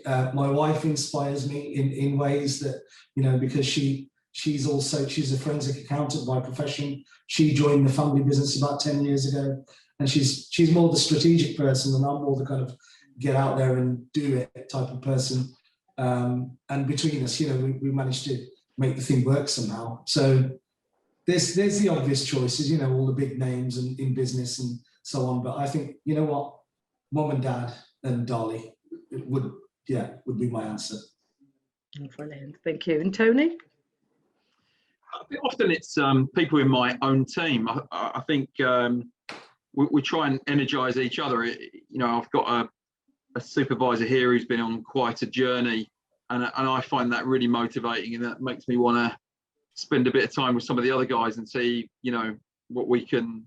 My wife inspires me in ways that, you know, because she's a forensic accountant by profession. She joined the family business about 10 years ago, and she's more the strategic person, and I'm more the kind of get out there and do it type of person. And between us, you know, we managed to make the thing work somehow. So there's the obvious choices, you know, all the big names and in business and so on. But I think, you know what, mum and dad and Dolly would be my answer. Brilliant, thank you. And Tony? I think often it's people in my own team. I think we try and energize each other. You know, I've got a supervisor here who's been on quite a journey, and I find that really motivating, and that makes me want to spend a bit of time with some of the other guys and see, you know, what we can,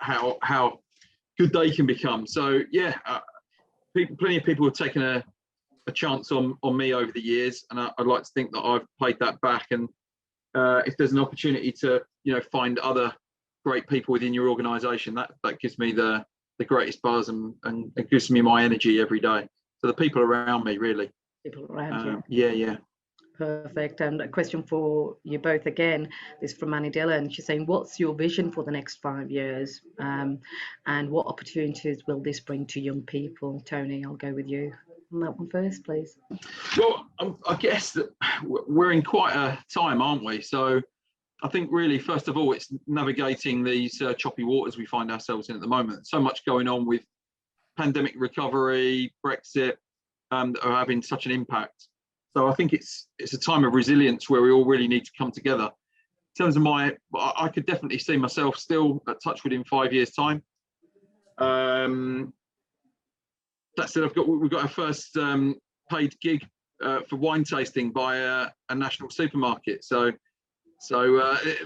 how good they can become. So yeah, plenty of people have taken a chance on me over the years, and I'd like to think that I've paid that back. And if there's an opportunity to, you know, find other great people within your organisation, that gives me the greatest buzz, and it gives me my energy every day. So the people around me, really. People around you. Yeah. Perfect. And a question for you both again is from Annie Dillon. She's saying, what's your vision for the next 5 years? And what opportunities will this bring to young people? Tony, I'll go with you on that one first, please. Well, I guess that we're in quite a time, aren't we? So I think really, first of all, it's navigating these choppy waters we find ourselves in at the moment. So much going on with pandemic recovery, Brexit, that are having such an impact. So I think it's a time of resilience where we all really need to come together. In terms of I could definitely see myself still at Touchwood in 5 years' time. That said, we've got our first paid gig for wine tasting by a national supermarket. So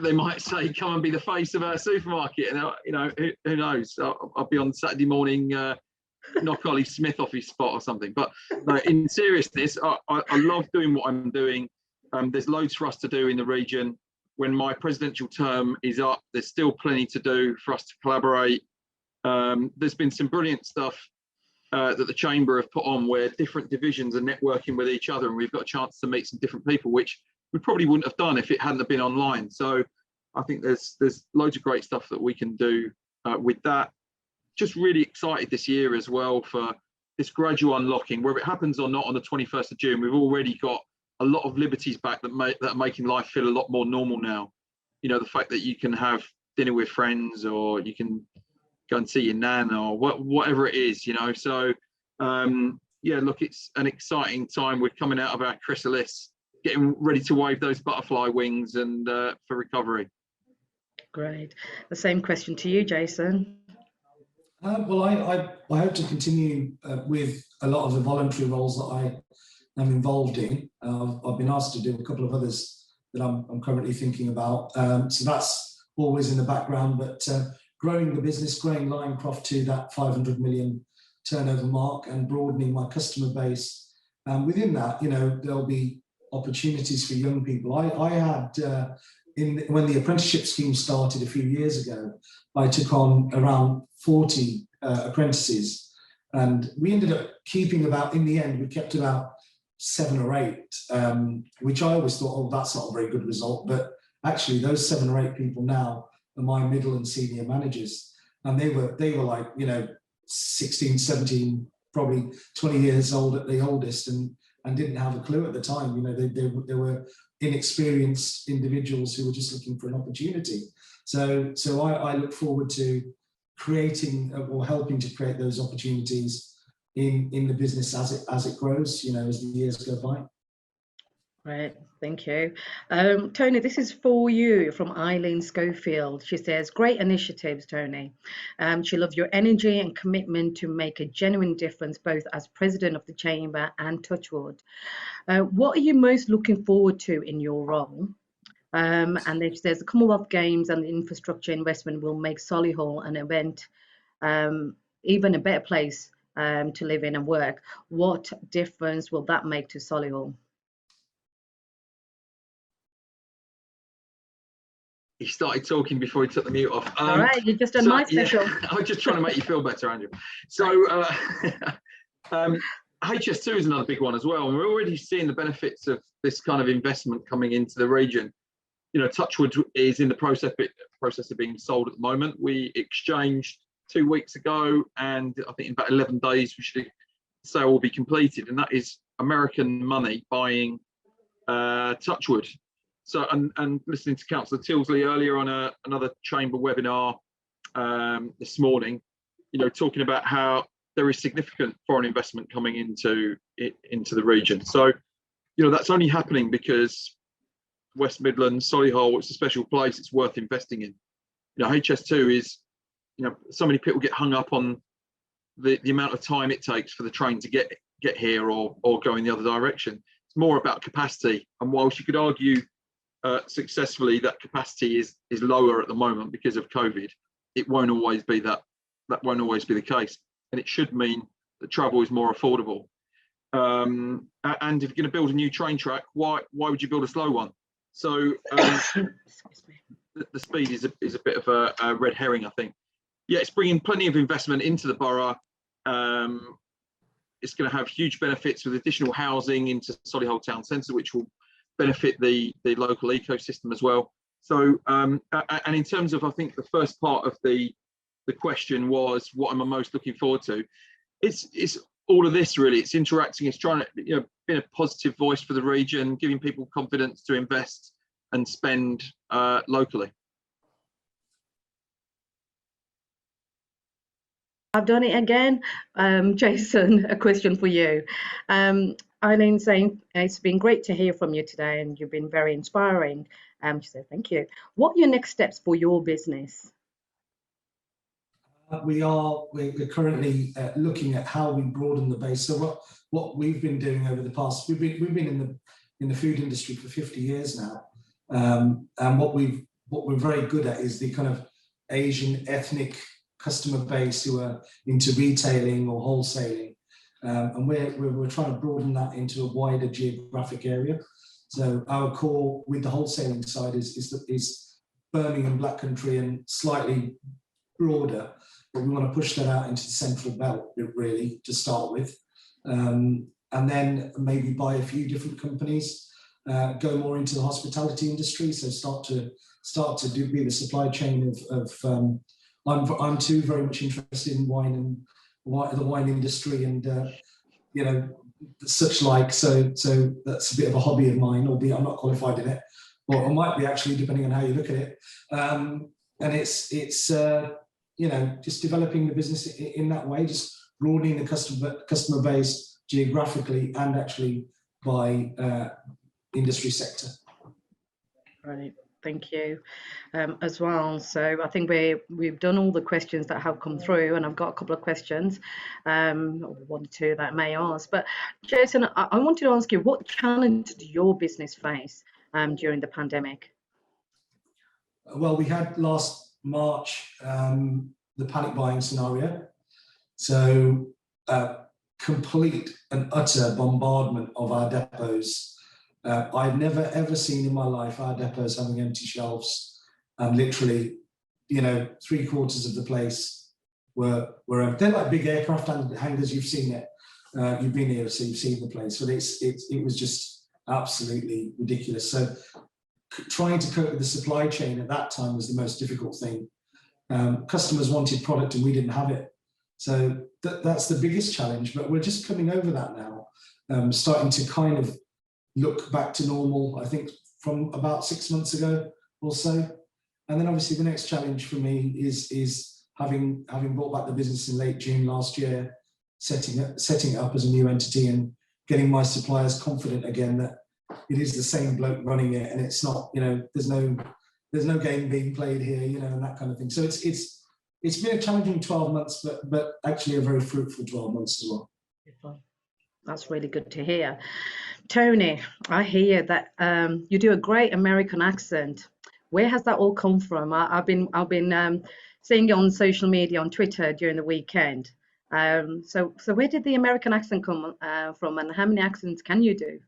they might say, come and be the face of our supermarket, and you know, who knows? I'll be on Saturday morning. Knock Ollie Smith off his spot or something. But no, in seriousness, I love doing what I'm doing. There's loads for us to do in the region. When my presidential term is up, there's still plenty to do for us to collaborate. There's been some brilliant stuff that the Chamber have put on, where different divisions are networking with each other, and we've got a chance to meet some different people, which we probably wouldn't have done if it hadn't have been online. So I think there's loads of great stuff that we can do with that. Just really excited this year as well for this gradual unlocking, whether it happens or not on the 21st of June. We've already got a lot of liberties back that are making life feel a lot more normal now. You know, the fact that you can have dinner with friends, or you can go and see your nan, or whatever it is, you know. So yeah, look, it's an exciting time. We're coming out of our chrysalis, getting ready to wave those butterfly wings and for recovery. Great. The same question to you, Jason. Well, I hope to continue with a lot of the voluntary roles that I am involved in. I've been asked to do a couple of others that I'm currently thinking about. So that's always in the background, but growing the business, growing Lioncroft to that 500 million turnover mark, and broadening my customer base. Within that, you know, there'll be opportunities for young people. I had, when the apprenticeship scheme started a few years ago, I took on around 40 apprentices, and we ended up keeping about, in the end, we kept about 7 or 8, which I always thought, oh, that's not a very good result. But actually, those 7 or 8 people now are my middle and senior managers, and they were like, you know, 16, 17, probably 20 years old at the oldest, and didn't have a clue at the time. You know, they were inexperienced individuals who were just looking for an opportunity. So I look forward to creating or helping to create those opportunities in the business as it grows, you know, as the years go by. Right, Thank you. Tony, this is for you from Eileen Schofield. She says, great initiatives, Tony. She loves your energy and commitment to make a genuine difference, both as president of the Chamber and Touchwood. What are you most looking forward to in your role? And then she says, the Commonwealth Games and the infrastructure investment will make Solihull an event, even a better place to live in and work. What difference will that make to Solihull? He started talking before he took the mute off. All right, you just done my special. Yeah, I'm just trying to make you feel better, Andrew. So HS2 is another big one as well. And we're already seeing the benefits of this kind of investment coming into the region. You know, Touchwood is in the process of being sold at the moment. We exchanged 2 weeks ago, and I think in about 11 days, the sale will be completed. And that is American money buying Touchwood. So, and listening to Councillor Tilsley earlier on another chamber webinar this morning, you know, talking about how there is significant foreign investment coming into the region. So, you know, that's only happening because West Midlands, Solihull, it's a special place. It's worth investing in. You know, HS2 is, you know, so many people get hung up on the amount of time it takes for the train to get here or go in the other direction. It's more about capacity. And whilst you could argue successfully that capacity is lower at the moment because of COVID, it won't always be that won't always be the case, and it should mean that travel is more affordable. And if you're going to build a new train track, why would you build a slow one? So the speed is a bit of a red herring, I think. Yeah, it's bringing plenty of investment into the borough. It's going to have huge benefits with additional housing into Solihull Town Centre, which will benefit the local ecosystem as well. So, and in terms of, I think the first part of the question was, what am I most looking forward to? It's all of this really. It's interacting. It's trying to, you know, being a positive voice for the region, giving people confidence to invest and spend locally. I've done it again. Jason, a question for you. Eileen saying, it's been great to hear from you today and you've been very inspiring. She said, thank you. What are your next steps for your business? We're currently looking at how we broaden the base. So what we've been doing over the past, we've been in the food industry for 50 years now. And what we're very good at is the kind of Asian ethnic customer base who are into retailing or wholesaling. And we're trying to broaden that into a wider geographic area. So our core with the wholesaling side is Birmingham, Black Country, and slightly broader, but we want to push that out into the central belt really to start with, and then maybe buy a few different companies, go more into the hospitality industry. So start to be the supply chain of I'm too very much interested in wine and the wine industry and you know, such like. So that's a bit of a hobby of mine, albeit I'm not qualified in it, or I might be actually, depending on how you look at it. And it's you know, just developing the business in that way, just broadening the customer base geographically and actually by industry sector. Right. Thank you as well. So I think we've done all the questions that have come through, and I've got a couple of questions, one or two that I may ask. But Jason, I wanted to ask you, what challenge did your business face during the pandemic? Well, we had last March the panic buying scenario. So complete and utter bombardment of our depots. I've never ever seen in my life our depots having empty shelves, and literally, you know, 3/4 of the place were they're like big aircraft hangars. You've seen it. You've been here, so you've seen the place. But it was just absolutely ridiculous. So trying to cope with the supply chain at that time was the most difficult thing. Customers wanted product and we didn't have it. So that's the biggest challenge. But we're just coming over that now, starting to kind of look back to normal, I think, from about 6 months ago or so. And then obviously the next challenge for me is having brought back the business in late June last year, setting it up as a new entity and getting my suppliers confident again that it is the same bloke running it, and it's not, you know, there's no game being played here, you know, and that kind of thing. So it's been a challenging 12 months, but actually a very fruitful 12 months as well. That's really good to hear. Tony, I hear that you do a great American accent. Where has that all come from? I've been seeing you on social media, on Twitter during the weekend. So where did the American accent come from, and how many accents can you do?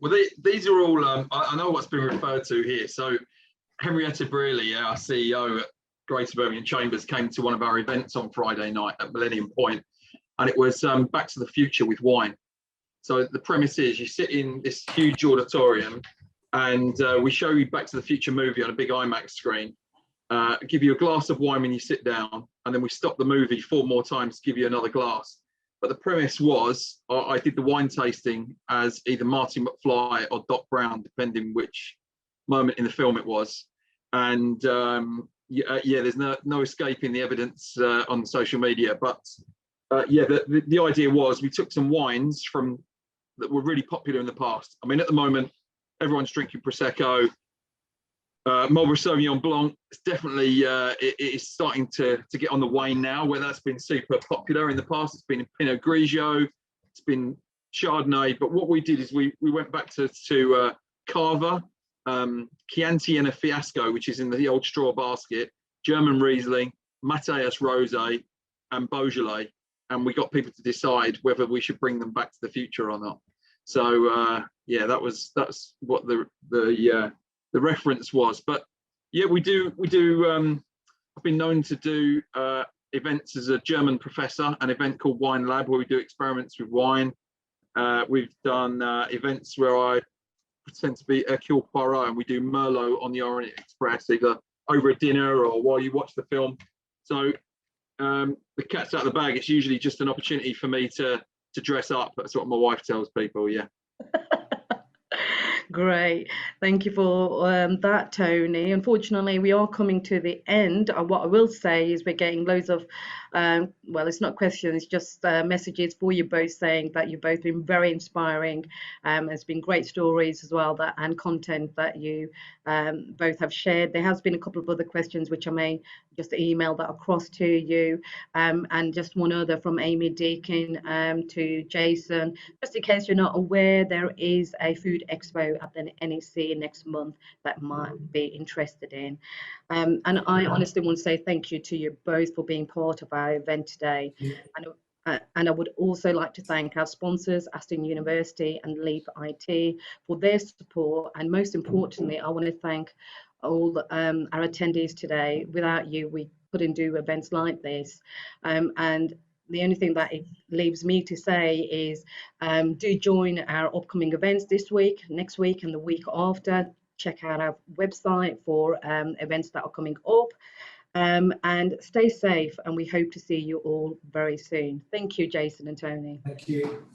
Well, these are all, I know what's been referred to here. So Henrietta Brearley, our CEO at Greater Birmingham Chambers, came to one of our events on Friday night at Millennium Point, and it was Back to the Future with wine. So the premise is you sit in this huge auditorium, and we show you Back to the Future movie on a big IMAX screen, give you a glass of wine when you sit down, and then we stop the movie 4 more times to give you another glass. But the premise was I did the wine tasting as either Marty McFly or Doc Brown, depending which moment in the film it was. And there's no escaping the evidence on social media. But the idea was we took some wines that were really popular in the past. I mean, at the moment, everyone's drinking Prosecco. Marlborough Sauvignon Blanc, it's definitely it is starting to get on the wane now, where that's been super popular. In the past, it's been Pinot Grigio, it's been Chardonnay. But what we did is we went back to Cava, Chianti and a Fiasco, which is in the old straw basket, German Riesling, Mateus Rosé, and Beaujolais. And we got people to decide whether we should bring them back to the future or not. So that's what the reference was. But yeah, we do I've been known to do events as a German professor, an event called Wine Lab, where we do experiments with wine. We've done events where I pretend to be Hercule Poirot, and we do Merlot on the Orient Express, either over a dinner or while you watch the film. So the cat's out of the bag. It's usually just an opportunity for me to dress up. That's what my wife tells people. Yeah. Great, thank you for that, Tony. Unfortunately, we are coming to the end. What I will say is we're getting loads of, well, it's not questions, just messages for you both, saying that you've both been very inspiring. It's been great stories as well, and content that you both have shared. There has been a couple of other questions which I may just email that across to you, and just one other from Amy Deakin to Jason. Just in case you're not aware, there is a food expo at the NEC next month that might be interested in. And I honestly want to say thank you to you both for being part of our event today. And I would also like to thank our sponsors, Aston University and Leap IT, for their support. And most importantly, I want to thank all our attendees today. Without you, we couldn't do events like this. And the only thing that it leaves me to say is do join our upcoming events this week, next week, and the week after. Check out our website for events that are coming up. And stay safe, and we hope to see you all very soon. Thank you, Jason and Tony. Thank you.